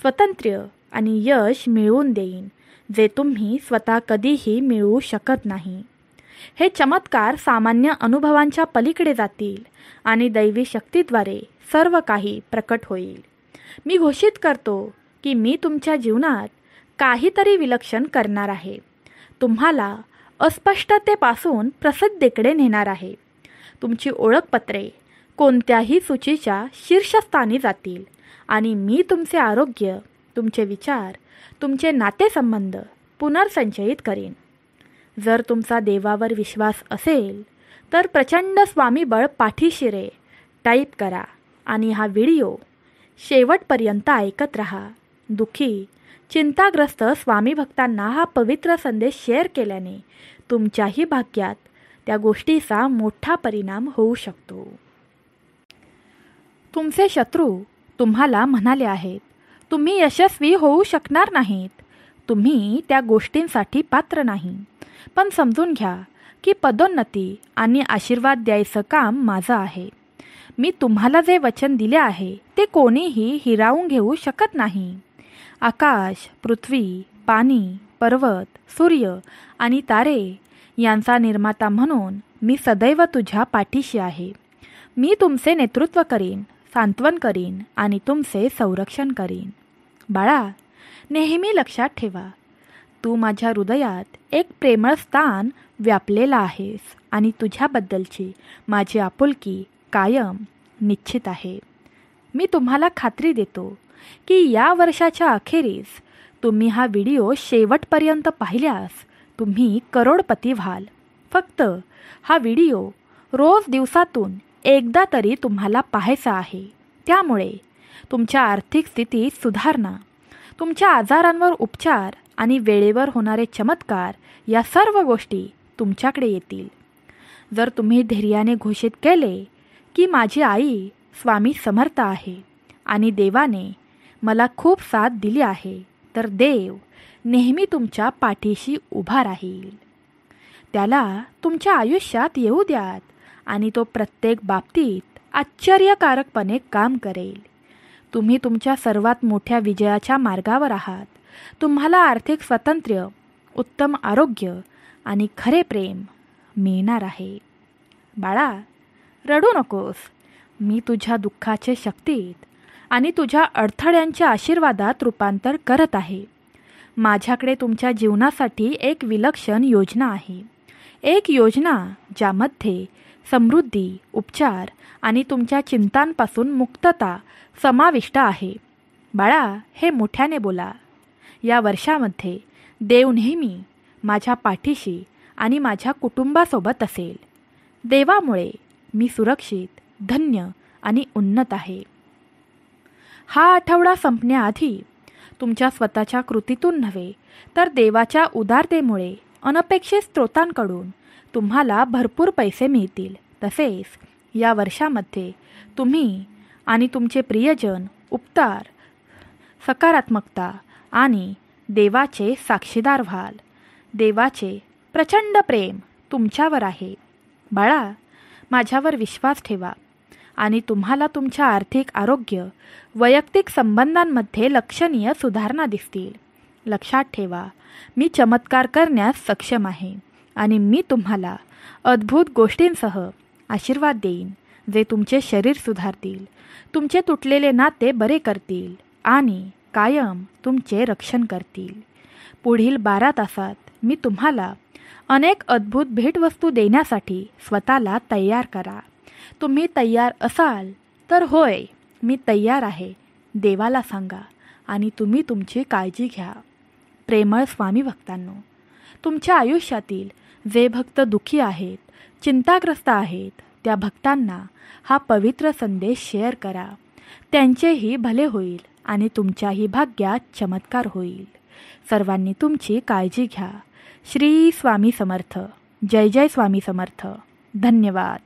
स्वातंत्र्य आणि यश मिळवून देईन जे तुम्ही स्वतः कधीही मिळवू शकत नाही. हे चमत्कार सामान्य अनुभवांच्या पलीकडे जातील आणि दैवी शक्तीद्वारे सर्व काही प्रकट होईल. मी घोषित करतो की मी तुमच्या जीवनात काहीतरी विलक्षण करणार आहे. तुम्हाला अस्पष्टतेपासून प्रसिद्धीकडे नेणार आहे. तुमची ओळखपत्रे कोणत्याही सूचीच्या शीर्षस्थानी जातील आणि मी तुमचे आरोग्य, तुमचे विचार, तुमचे नातेसंबंध पुनर्संचयित करीन. जर तुमचा देवावर विश्वास असेल तर प्रचंड स्वामीबळ पाठीशी रे टाईप करा आणि हा व्हिडिओ शेवटपर्यंत ऐकत रहा. दुःखी, चिंताग्रस्त स्वामी भक्तांना हा पवित्र संदेश शेअर केल्याने तुमच्याही भाग्यात त्या गोष्टीचा मोठा परिणाम होऊ शकतो. तुमचे शत्रू तुम्हाला म्हणाले आहेत, तुम्ही यशस्वी होऊ शकणार नाहीत, तुम्ही त्या गोष्टींसाठी पात्र नाही. पण समजून घ्या की पदोन्नती आणि आशीर्वाद द्यायचं काम माझं आहे. मी तुम्हाला जे वचन दिले आहे ते कोणीही हिरावून घेऊ शकत नाही. आकाश, पृथ्वी, पाणी, पर्वत, सूर्य आणि तारे यांचा निर्माता म्हणून मी सदैव तुझ्या पाठीशी आहे. मी तुमचे नेतृत्व करीन, सांत्वन करीन आणि तुमचे संरक्षण करीन. बाळा, नेहमी लक्षात ठेवा, तू माझ्या हृदयात एक प्रेमळ स्थान व्यापलेला आहेस आणि तुझ्याबद्दलची माझी आपुलकी कायम निश्चित आहे. मी तुम्हाला खात्री देतो की या वर्षाच्या अखेरीस तुम्ही हा व्हिडिओ शेवटपर्यंत पाहिल्यास तुम्ही करोडपती व्हाल. फक्त हा व्हिडिओ रोज दिवसातून एकदा तरी तुम्हाला पाहायचा आहे. त्यामुळे तुमच्या आर्थिक स्थितीत सुधारणा, तुमच्या आजारांवर उपचार आणि वेळेवर होणारे चमत्कार या सर्व गोष्टी तुमच्याकडे येतील. जर तुम्ही धैर्याने घोषित केले की माझी आई स्वामी समर्थ आहे आणि देवाने मला खूप साथ दिली आहे, तर देव नेहमी तुमच्या पाठीशी उभा राहील. त्याला तुमच्या आयुष्यात येऊ द्यात आणि तो प्रत्येक बाबतीत आश्चर्यकारकपणे काम करेल. तुम्ही तुमच्या सर्वात मोठ्या विजयाच्या मार्गावर आहात. तुम्हाला आर्थिक स्वातंत्र्य, उत्तम आरोग्य आणि खरे प्रेम मिळणार आहे. बाळा, रडू नकोस. मी तुझ्या दुःखाचे शक्तीत आणि तुझ्या अडथळ्यांच्या आशीर्वादात रूपांतर करत आहे. माझ्याकडे तुमच्या जीवनासाठी एक विलक्षण योजना आहे. एक योजना ज्यामध्ये समृद्धी, उपचार आणि तुमच्या चिंतांपासून मुक्तता समाविष्ट आहे. बाळा, हे मोठ्याने बोला. या वर्षामध्ये देव नेहमी माझ्या पाठीशी आणि माझ्या कुटुंबासोबत असेल. देवामुळे मी सुरक्षित, धन्य आणि उन्नत आहे. हा आठवडा संपण्याआधी तुमच्या स्वतःच्या कृतीतून नव्हे तर देवाच्या उदारतेमुळे अनपेक्षित स्रोतांकडून तुम्हाला भरपूर पैसे मिळतील. तसेच या वर्षामध्ये तुम्ही आणि तुमचे प्रियजन उपचार, सकारात्मकता आणि देवाचे साक्षीदार व्हाल. देवाचे प्रचंड प्रेम तुमच्यावर आहे. बाळा, माझ्यावर विश्वास ठेवा आणि तुम्हाला तुमच्या आर्थिक आरोग्य, वैयक्तिक संबंधांमध्ये लक्षणीय सुधारणा दिसतील. लक्षात ठेवा, मी चमत्कार करण्यास सक्षम आहे आणि मी तुम्हाला अद्भुत गोष्टींसह आशीर्वाद देईन जे तुमचे शरीर सुधारतील, तुमचे तुटलेले नाते बरे करतील आणि कायम तुमचे रक्षण करतील. पुढील 12 तासात मी तुम्हाला अनेक अद्भुत भेटवस्तू देण्यासाठी स्वतःला तयार करा. तुम्ही तयार असाल तर होय, मी तयार आहे देवाला सांगा आणि तुम्ही तुमची काळजी घ्या. प्रेमळ स्वामी भक्तांनो, तुमच्या आयुष्यातील जे भक्त दुःखी आहेत, चिंताग्रस्त आहेत, त्या भक्तांना हा पवित्र संदेश शेअर करा. त्यांचेही भले होईल आणि तुमच्याही भाग्यात चमत्कार होईल. सर्वांनी तुमची काळजी घ्या. श्री स्वामी समर्थ. जय जय स्वामी समर्थ. धन्यवाद.